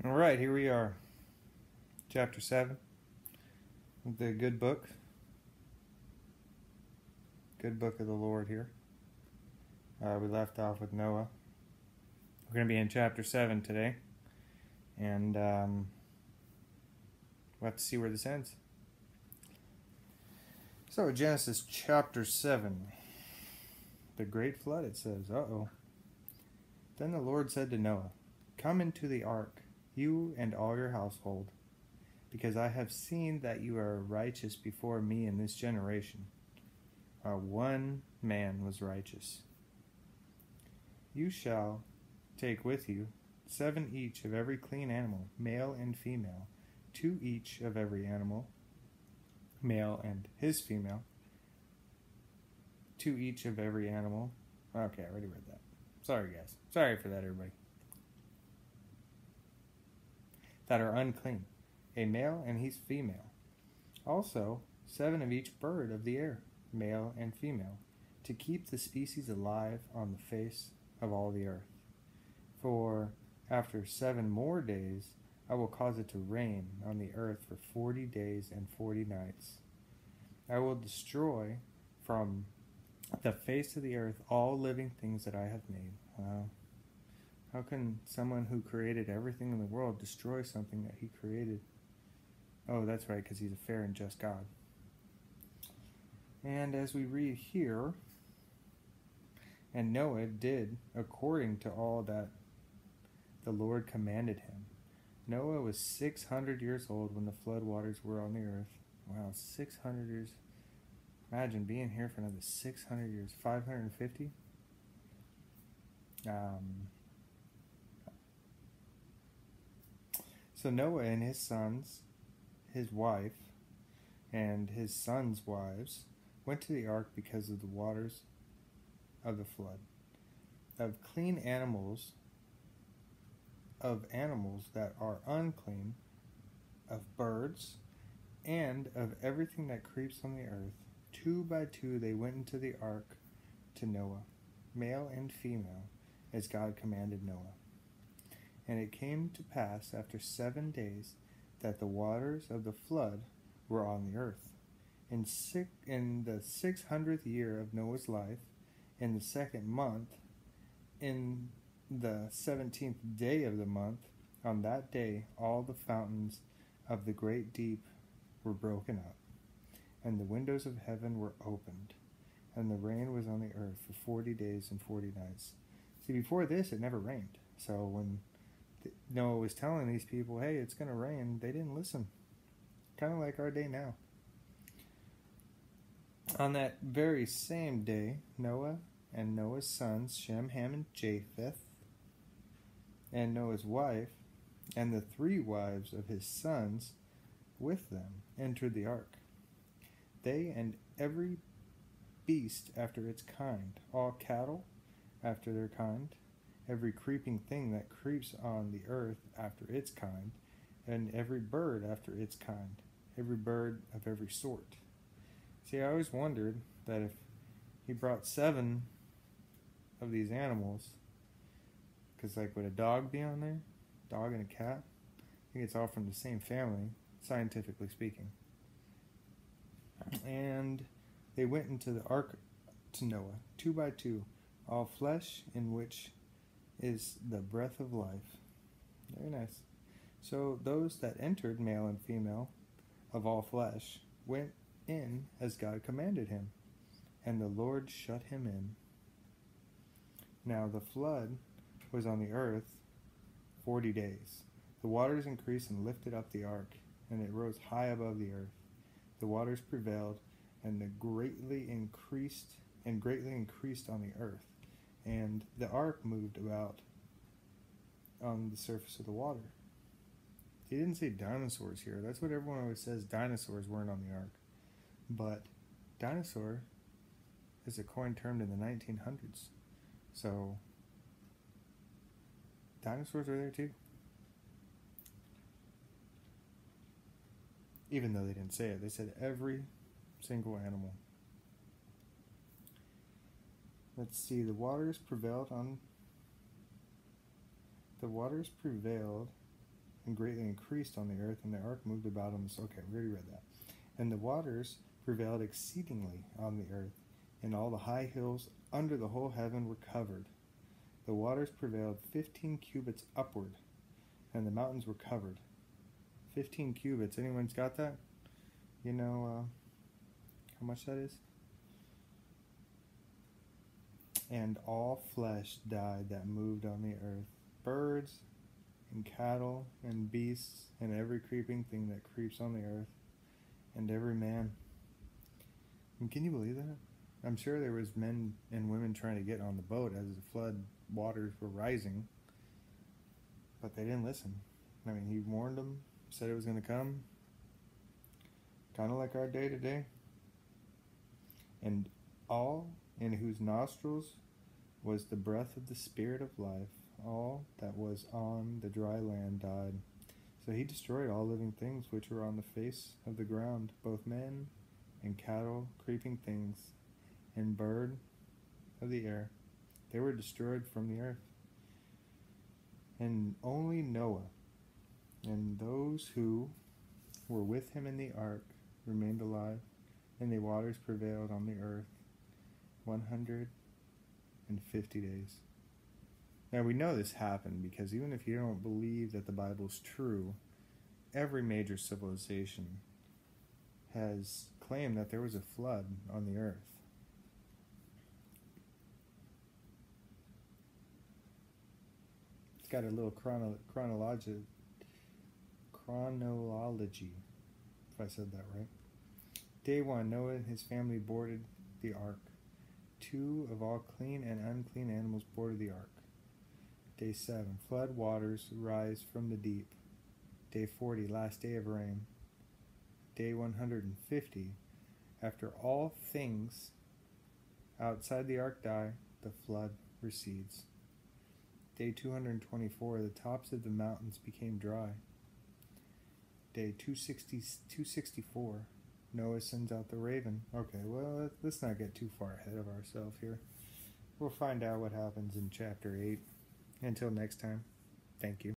All right, here we are. Chapter 7. The good book. Good book of the Lord here. We left off with Noah. We're going to be in chapter 7 today. And we'll have to see where this ends. So, Genesis chapter 7. The great flood, it says. Uh-oh. Then the Lord said to Noah, "Come into the ark, you and all your household, because I have seen that you are righteous before me in this generation. One man was righteous. You shall take with you 7 each of every clean animal, male and female, 2 each of every animal, male and his female, 2 each of every animal." Okay, I already read that. Sorry, guys. Sorry for that, everybody. "That are unclean, a male and his female. Also 7 of each bird of the air, male and female, to keep the species alive on the face of all the earth. For after 7 more days I will cause it to rain on the earth for 40 days and 40 nights. I will destroy from the face of the earth all living things that I have made." Wow. How can someone who created everything in the world destroy something that he created? Oh, that's right, because he's a fair and just God. And as we read here, and Noah did according to all that the Lord commanded him. Noah was 600 years old when the flood waters were on the earth. Wow, 600 years. Imagine being here for another 600 years. 550? So Noah and his sons, his wife, and his sons' wives went to the ark because of the waters of the flood. Of clean animals, of animals that are unclean, of birds, and of everything that creeps on the earth, 2 by 2 they went into the ark to Noah, male and female, as God commanded Noah. And it came to pass after 7 days that the waters of the flood were on the earth. In the 600th year of Noah's life, in the 2nd month, in the 17th day of the month, on that day all the fountains of the great deep were broken up, and the windows of heaven were opened, and the rain was on the earth for 40 days and 40 nights. See, before this it never rained. So when Noah was telling these people, hey, it's going to rain, they didn't listen. Kind of like our day now. On that very same day, Noah and Noah's sons, Shem, Ham, and Japheth, and Noah's wife, and the 3 wives of his sons with them, entered the ark. They and every beast after its kind, all cattle after their kind, every creeping thing that creeps on the earth after its kind, and every bird after its kind, every bird of every sort. See, I always wondered that if he brought 7 of these animals, because like would a dog be on there? Dog and a cat? I think it's all from the same family, scientifically speaking. And they went into the ark to Noah, 2 by 2, all flesh in which is the breath of life. Very nice. So those that entered, male and female, of all flesh, went in as God commanded him, and the Lord shut him in. Now the flood was on the earth 40 days. The waters increased and lifted up the ark, and it rose high above the earth. The waters prevailed, and greatly increased on the earth. And the ark moved about on the surface of the water. He didn't say dinosaurs here. That's what everyone always says. Dinosaurs weren't on the ark. But dinosaur is a coined term in the 1900s. So dinosaurs were there too. Even though they didn't say it. They said every single animal. Let's see, the waters prevailed and greatly increased on the earth, and the ark moved about on the... Okay, we already read that. And the waters prevailed exceedingly on the earth, and all the high hills under the whole heaven were covered. The waters prevailed 15 cubits upward, and the mountains were covered. 15 cubits. Anyone's got that? You know how much that is? And all flesh died that moved on the earth, birds and cattle and beasts and every creeping thing that creeps on the earth, and every man. And can you believe that? I'm sure there was men and women trying to get on the boat as the flood waters were rising, but they didn't listen. I mean, he warned them, said it was going to come, kind of like our day today. And all in whose nostrils was the breath of the Spirit of life, all that was on the dry land died. So he destroyed all living things which were on the face of the ground, both men and cattle, creeping things, and bird of the air. They were destroyed from the earth. And only Noah and those who were with him in the ark remained alive, and the waters prevailed on the earth 150 days. Now we know this happened because even if you don't believe that the Bible's true, every major civilization has claimed that there was a flood on the earth. It's got a little chronology, if I said that right. Day 1, Noah and his family boarded the ark. 2 of all clean and unclean animals boarded the ark. Day 7, flood waters rise from the deep. Day 40, last day of rain. Day 150, after all things outside the ark die, the flood recedes. Day 224, the tops of the mountains became dry. Day 264, Noah sends out the raven. Okay, well, let's not get too far ahead of ourselves here. We'll find out what happens in chapter 8. Until next time, thank you.